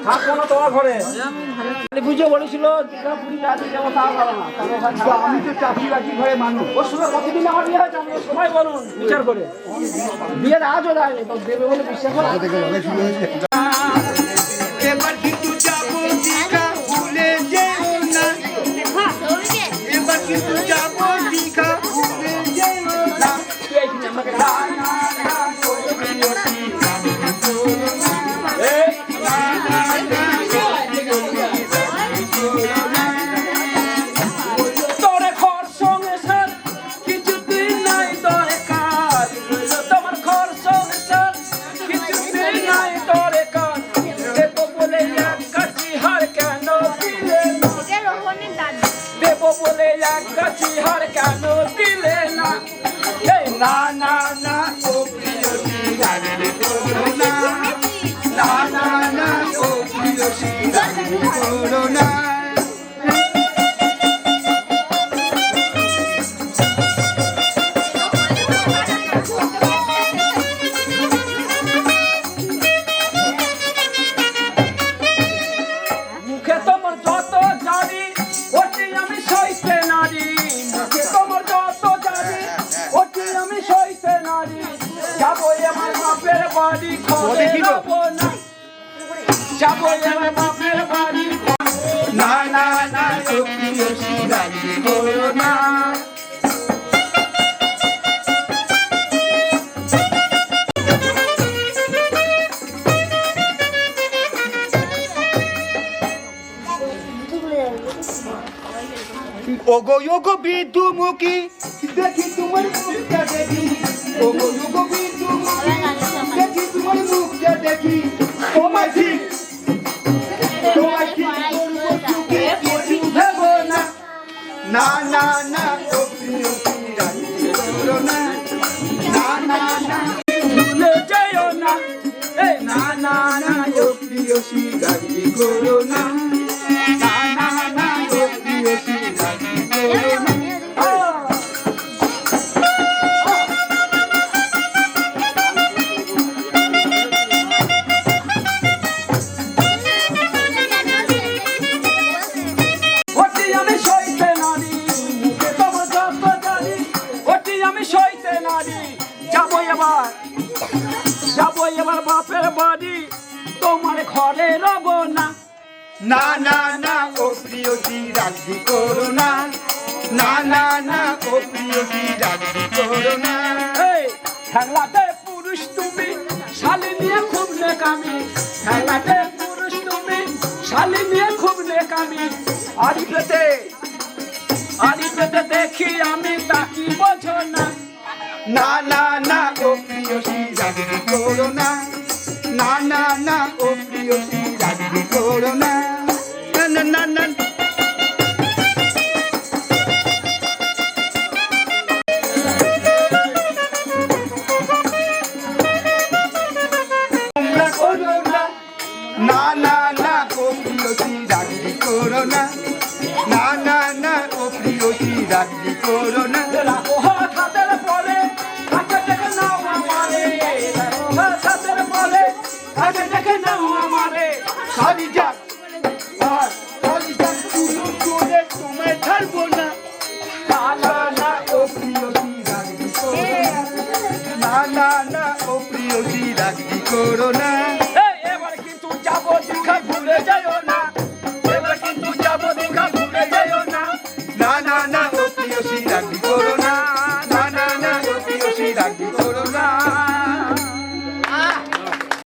থাকবো না তোমার ঘরে। বুঝে বলেছিল পুরী রাজি যাবো, তা ভালো না। আমি তো চাকরি বাকরি ঘরে মানুষ। ওর সঙ্গে কতদিন আমার বিয়ে হয়েছে আপনি সবাই বলুন বিচার করে। বিয়ের আজও দেয়নি, তো দেবে বলে বিশ্বাস করো। এবার কিন্তু যাবো দীঘা, ভুলে যেও না। এবার কিন্তু যাবো দীঘা, ভুলে যেও না। না না না ও প্রিয়সী রাগলে করো না, না না না ও প্রিয়সী রাগলে করো না। মুখে তোমার যত জানি ওটি আমি সইতে নারী, মুখে তোমার যত জানি ওটি আমি সইতে নারী। যাবো আমার বাপের বাড়ি, ঘরে যাবো না। যাবো আমার বাপের বাড়ি, না না না ও প্রিয়সী রাগলে করো না। ওগো ওগো বিধুমুখী দেখি তোমার মুখটা দেখি, ওগো ওগো বিধুমুখী দেখি তোমার মুখটা দেখি। তোমায় ঠিক তোমায় ঠিক করবো সুখে কিছু ভেবো না, না না না ও প্রিয়সী রাগলে করো না, না না না ভুলে যেও না। এই না না না ও প্রিয়সী রাগলে করো না, না না না ও প্রিয়সী রাগলে করো না। ওটি আমি সইতে নারী, মুখে তোমার যত জানি ওটি আমি সইতে নারী। যাবো এবার, যাবো এবার বাপের বাড়ি, তোমার ঘরে রব না। না না না ও প্রিয়সী রাগলি করো না, না না না ও প্রিয়সী রাগলি করো না। এই খেলাতে পুরুষ তুমি, শালি নিয়ে খুব নেকামি। খেলাতে পুরুষ তুমি, শালি নিয়ে খুব নেকামি। আড়ি পেতে দেখি আমি, তাকি বোঝো না। না না না ও প্রিয়সী রাগলি করো না, না না না ও প্রিয়সী রাগলি করো না, না না না না। তোমরা করো না, না না না ও প্রিয়সী রাগলি করো না, না না না ও প্রিয়সী রাগলি করো না। রাখো হাত হাতের পরে, হাতে দেখে নাও আমারে। রাখো হাত হাতের পরে, হাতে দেখে নাও আমারে। সারি যা